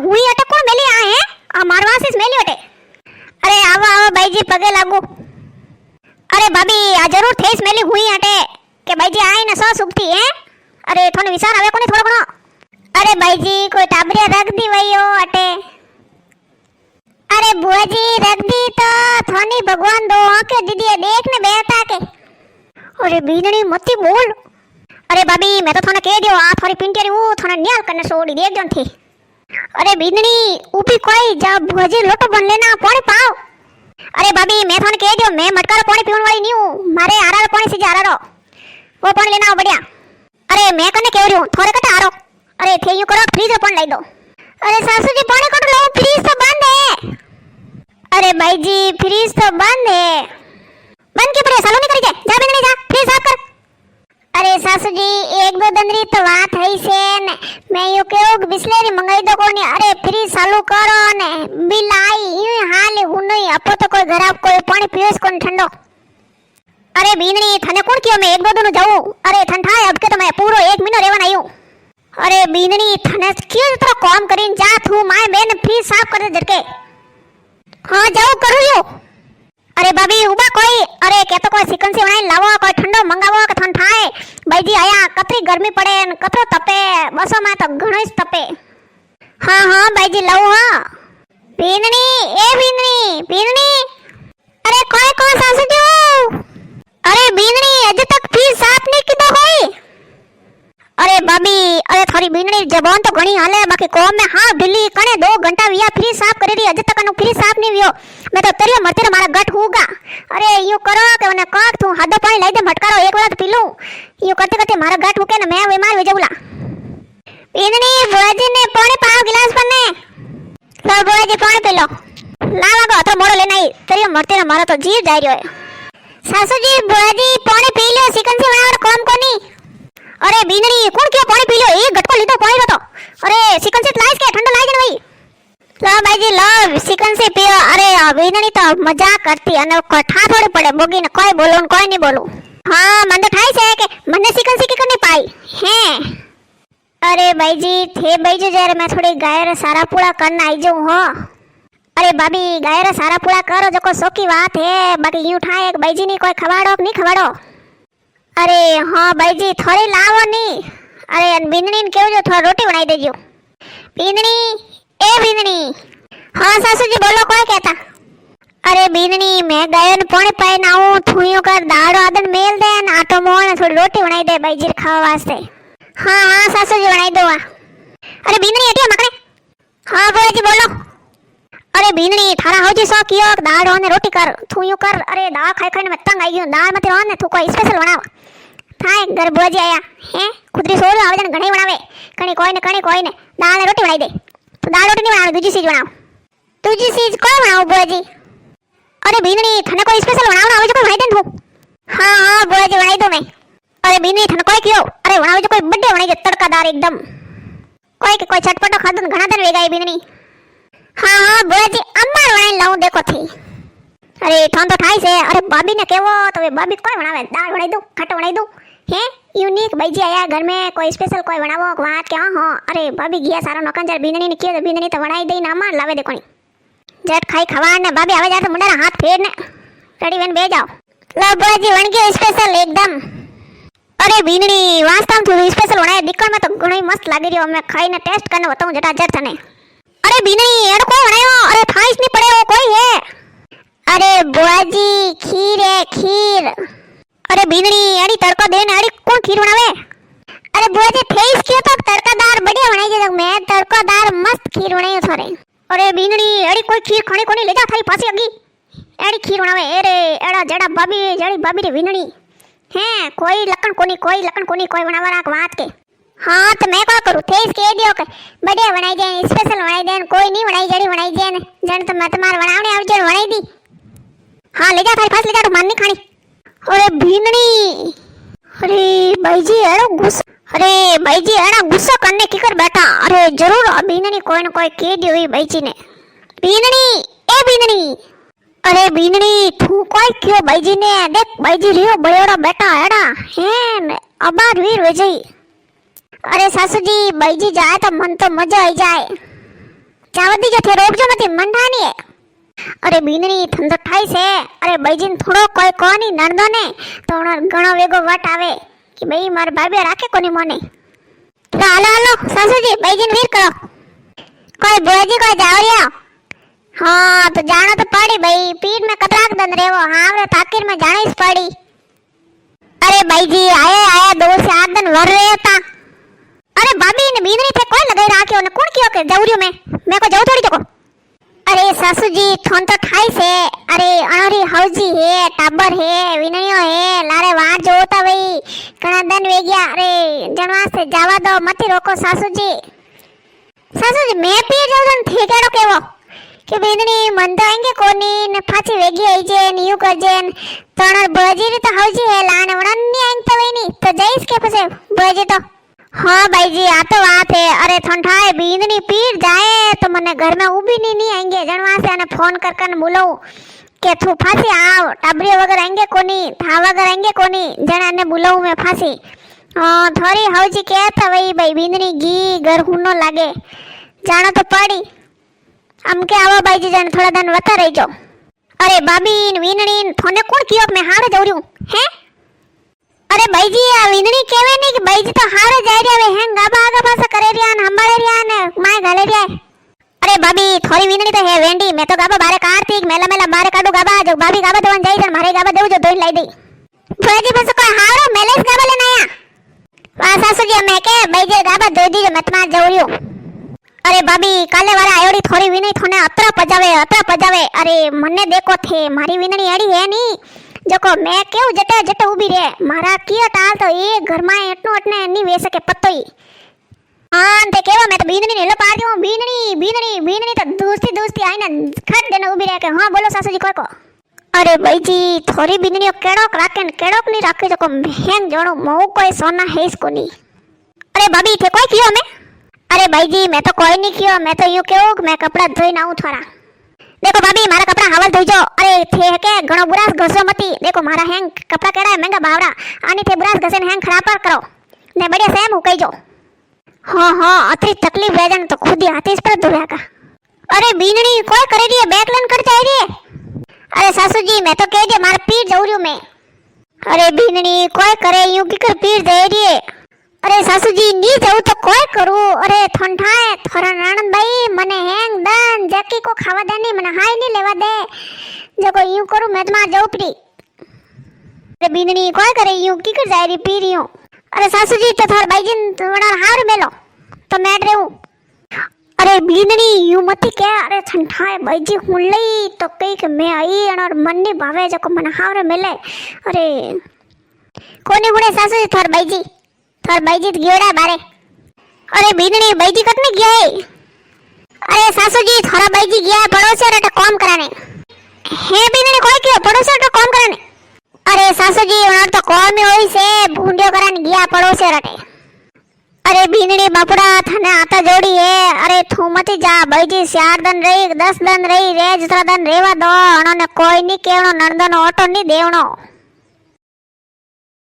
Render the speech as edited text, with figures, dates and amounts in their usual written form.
હુઈ અટે કોણ મેલી આ હે આ મારવાસીસ મેલી અટે અરે આવો આવો ભાઈજી પગે લાગુ અરે ભાભી આ જરૂર થેસ મેલી હુઈ અટે કે ભાઈજી આય ને સો સુખતી હે અરે થોને વિચાર આવે કોને થોડો ઘણો અરે ભાईजी कोई टाबरिया रख दी वयो अटे अरे बुआ जी रख दी तो थोनी भगवान दो आंखें दीदी देख ने बेटा के अरे बीननी मती बोल अरे भाभी मैं तो थाने कह दियो आ थोड़ी पिंटेरी वो थाने न्याल करने छोड़ी देख जन थी अरे बीननी ऊपी कोई जा बुआ जी लोटो बन लेना पानी पाओ अरे भाभी मैं थाने कह दियो मैं मटका पानी पीवन वाली नहीं हूं मारे आरा पानी से जा रहा वो पानी लेना बढ़िया अरे मैं कने कह रही हूं थोड़े कटे आरो अरे थे यूं करो फ्रीज पण लाई दो अरे सासू जी पानी कट लो फ्रीज तो बंद है अरे भाई जी फ्रीज तो बंद है बंद के पड़े सालो नहीं करी जा बिना नहीं जा फ्रीज साफ कर अरे सासू जी एक दो दंदरी तो बात है से ने मैं यूं केव बिस्लेरी मंगाई दो कोनी अरे फ्रीज चालू करो ने बिल आई यूं हाल हुनई अपो तो कोई खराब कोई पानी पीवेस कोन ठंडो अरे बीननी थने कोण कियो मैं एक दो दिन जाऊं अरे ठंडा है अब के तो मैं पूरो 1 महीनो रेवन आयू अरे बीननी थने क्यों तो काम करीन जा तू माय बेन फ्रीज साफ कर दे झटके हां जाओ करू यो अरे भाभी उबा कोई अरे के तो कोई चिकन से बनाई लावो कोई ठंडो मंगावो के थन थाए भाईजी आया कतरी गर्मी पड़े न कतरो तपे बसो में तो घणो ज तपे हां हां भाईजी लाओ हां बीननी अरे कोई को सासू जो अरे बीननी अज तक फ्रीज साफ नहीं कीधो कोई अरे भाभी अरे थोड़ी बीननी जबान तो घणी हाले बाकी कोम में हां ढिल्ली कने 2 घंटा विया फ्रीज साफ करी री अज तक नु फ्रीज साफ नहीं वियो मैं तो तेरियो मरते मारा गट होगा अरे यू करो के ने काक तू हादो पानी लाई दे मटकारो एक बार पी लूं यू करते करते मारा गट होके ने मैं बीमार हो जाऊला बीननी बुआजी ने पानी पाओ गिलास पर ने लो बुआजी पानी पी लो लावा गो तो मोड़ो लेना ही तेरियो मरते मारा तो जीव जाई रयो सासू जी बुआजी पानी पी लो चिकन से बनावड़ काम कोनी अरे बीननी कौन क्यों पानी पी लो एक घटको लीधो पानी रो तो अरे चिकन से लाइस के ठंडा लाई जन भाई लो भाई जी लो चिकन से पियो अरे बीननी तो मजाक करती अने ठा थोड़ी पड़े बोगी ने कोई बोलो कोई नहीं बोलू हां मन तो ठाई से के मने चिकन से की करनी पाई हैं अरे भाई जी थे भाई जी जरे मैं थोड़ी गाय रे सारा पूरा करना आई जाऊं हो अरे भाभी गाय रे सारा पूरा करो जो को सोकी बात है बाकी यूं ठाए एक भाई जी नहीं कोई खवाड़ो नहीं खवाड़ो अरे हाँ भाई जी थोड़ी लावो नहीं अरे बीननी ने केव जो थोड़ा रोटी बनाई देजो बीननी हाँ सासू जी बोलो कोई कहता अरे बीननी मैं गायों ने पानी पाए ना हूं थूयो कर दाड़ो आदन मेल दे न आटो मोन थोड़ी रोटी बनाई दे भाई जी खावा वास्ते हाँ हाँ सासू जी बनाई दो अरे बीननी हटिया मकड़े हाँ बोलो जी बोलो अरे बीननी थारा हो जी सो कियो दाड़ो ने रोटी कर थूयो कर अरे दाल खाई खाई ने मैं तंग आई गयो दाल मत रोन ने तू कोई स्पेशल बनाव थाय घर बुआजी आया हैं खुदरी सोरो आवे जन घणी बनावे कणी कोई ने दाल ने रोटी बनाई दे तो दाल रोटी नहीं बनावे दूजी चीज कोई बनाओ बुआजी अरे बीननी थने कोई स्पेशल बनावना आवे जो कोई बनाई दे तू हां हां बुआजी बनाई दो मैं अरे बीननी थने कोई कियो अरे बनावे जो कोई बड्डे बनाई दे तड़कादार एकदम कोई चटपटो खादन घणा दिन वेगाई बीननी हां हां बुआजी अम्मा बनाई लाऊं देखो थी अरे थान तो ठाई से अरे भाभी ने केवो तो वे भाभी कोई बनावे दाल बनाई दो खट्टो बनाई दो हैं यूनिक भाई जी आया घर में कोई स्पेशल कोई बनावो बात क्या हो अरे भाभी गया सारा नौकंजर बीननी ने कियो बीननी तो बनाई दे ना मार लावे दे कोनी जट खाई खवा ने भाभी आवे जाए तो मुंडा हाथ फेर ने रेडी वेन बे जाओ लो बुआजी बन गयो स्पेशल एकदम अरे बीननी वास्तव तू स्पेशल बनाए दिक्कत में तो घणी मस्त लागी रियो मैं खाई ने टेस्ट करने बताऊं जटा जट थने अरे बीननी एड़ कोई बनायो अरे थाइस नहीं पड़े वो कोई है अरे बुआजी खीर है खीर अरे बीननी अड़ी तड़का दे ने अड़ी कौन खीर बनावे अरे बुआजी थेस क्यों तो तड़कादार बढ़िया बनाई जे मैं तड़कादार मस्त खीर बनाई थारे अरे बीननी अड़ी कोई खीर खाने कोनी ले जा थारी पासी अगी एड़ी खीर बनावे अरे एड़ा जड़ा भाभी जड़ी भाभी रे बीननी हैं कोई लकन कोनी कोई बनावरा बात के हाँ तो मैं क्या करूँ थेस कह दियो के बढ़िया बनाई दे स्पेशल बनाई दे कोई नहीं बनाई जड़ी बनाई दे जन तो मैं तुम्हारे बनावने आव जड़ बनाई दी हाँ ले जा थारी पास ले जा तो मान नहीं खानी अरे बीननी अरे भाई जी एड़ा गुस्सा करने की कर बैठा अरे जरूर बीननी कोई न कोई कह दी हुई भाई जी ने बीननी अरे बीननी तू कोई क्यों भाई जी ने देख भाई जी रियो बड़ोड़ा बैठा एड़ा हैं अबार वीर वजई अरे सासू जी भाई जी जाए तो मन तो मजा आई जाए ચાવ દીજો થે રોકજો મતી મંડાની અરે બીનની ધંધો થાય છે અરે બૈજીન થોડો કોઈ કોની નણદો ને તો ઘણો વેગો વટ આવે કે ભાઈ માર ભાભી રાખે કોની મોને તો હાલો હાલો સાસુજી બૈજીન વીર કરો કોઈ બોજી કોઈ જાવરિયા हाँ तो जाना तो पड़ी भाई पीठ में कतराक दन रेवो हाँ रे ताकिर में जाना ही पड़ी अरे भाई जी आया आया 2 से 8 दिन वर रहे था अरे भाभी ने बीनरी थे कोई लगाई राख्यो ने कौन कियो के जावरियो मैं को जाऊ थोड़ी जको अरे सासू जी थोन तो ठाई से अरे अणरी हौजी है टाबर है विनयो है लारे वार जोता भाई घणा दिन वे गया अरे जनवा से जावा दो मती रोको सासू जी मैं पी जाऊ थे केड़ो केवो કે બેનની મન તો આંગે કોની ને પાછી વેગી આઈ છે ને યુ કરજે તણ બજી તો હવજી હે લાન વણન ની આંગ તો વેની તો જઈશ કે પછી બજી તો हाँ भाई जी आ तो बात है अरे ठंडाए बींदनी पीर जाए तो मने घर में उभी नहीं आएंगे जनवा से आने फोन कर बोलो के तू फांसी आओ टाबरी वगैरह आएंगे कोनी था वगैरह आएंगे कोनी जन ने बुलाऊ मैं फांसी थोड़ी हवजी कहता वही भाई बींदनी घी घर हुनो लागे जानो तो पड़ी हम के आवा भाई जी जन थोड़ा दिन वता रही जो अरे भाभी वीनणी थोने कौन कियो मैं हारे जाऊ हैं अरे भाई जी आ वीनणी केवे नहीं कि भाई जी तो हारे जा रहा वे हैं गाबा आगा पासा करे रिया न हंबाड़े रिया ने माय गाले रिया अरे भाभी थोड़ी वीनणी तो है वेंडी मैं तो गाबा बारे कार्तिक मेला मेला बारे काडू गाबा जो भाभी गाबा दोन जाई जन मारे गाबा देऊ जो दोई लाई दई भाई जी बस कोई हारो मेलेस गाबा लेना आया वा सासू जी मैं के भाई जी गाबा दे दी मत मार जाऊ अरे भाभी काले वाला आयोडी थोड़ी विनय थोने अतरा पजावे अरे मने देखो थे मारी विनणी एडी है नी जको मैं केव जटे जटे उभी रे मारा किया टाल तो ए घर में एटनो अटने नी वे सके पत्तोई हां ते केवा मैं तो बीनणी ने लो पार दियो बीनणी तो दोस्ती आई ना खट देने उभी रे के हां बोलो सासू जी को अरे भाई जी थोड़ी बीनणीओ केड़ोक राखे ने केड़ोक नी राखे जको हेंग जणो मऊ कोई सोना है इसको नी अरे भाभी थे कोई कियो मैं अरे भाई जी मैं तो कोई नहीं कियो मैं तो यूं कहूं कि मैं कपड़ा धोई ना थोड़ा देखो भाभी मारा कपड़ा हवल धोई जो अरे थे के घणो बुरास घसो मती देखो मारा हैंग कपड़ा केड़ा है महंगा भावड़ा आनी थे बुरास घसे हैंग खराब पर करो ने बढ़िया सेम हुकई जो हां अतरी तकलीफ वेजन तो खुद ही हाथी पर धोया का अरे बीनणी कोई करे दी बैकलन कर जाए दी अरे सासू जी मैं तो कह दे मार पीर जाऊ रियो मैं अरे बीनणी कोई करे यूं की कर पीर जाए दी अरे सासू जी नी जाऊ तो कोई करू अरे ठंडाए थोड़ा नणंद भाई मने हैंग दन जकी को खावा दे नहीं मने हाय नहीं लेवा दे जको यूं करू मैं तो मार जाऊ पड़ी अरे बीनणी कोई करे यूं की कर जाए री पी रही हूं अरे सासू जी तो थोड़ा भाई जी थोड़ा हार मेलो तो मैं रहूं अरे बीनणी यूं मती के अरे ठंडाए भाई जी हुन लई तो कई के मैं आई और मन ने भावे जको मने हार मेले अरे कोने हुणे सासू जी थोड़ा भाई जी थोर बैजी गियोड़ा बारे अरे बीनणी बैजी कटने गया है अरे सासू जी थोड़ा बैजी गया है पड़ोसी रे काम कराने है बीनणी कोई क्यों पड़ोसी रे काम कराने अरे सासू जी उनर तो काम में होई से भूंडियो कराने गया पड़ोसी रे अरे बीनणी बापुड़ा थाने आता जोड़ी है अरे तू मत जा बैजी 4 दिन रही 10 दिन रही रे जितना दिन रेवा दो अणो ने कोई नहीं केवनो नंदनो ऑटो नहीं देवनो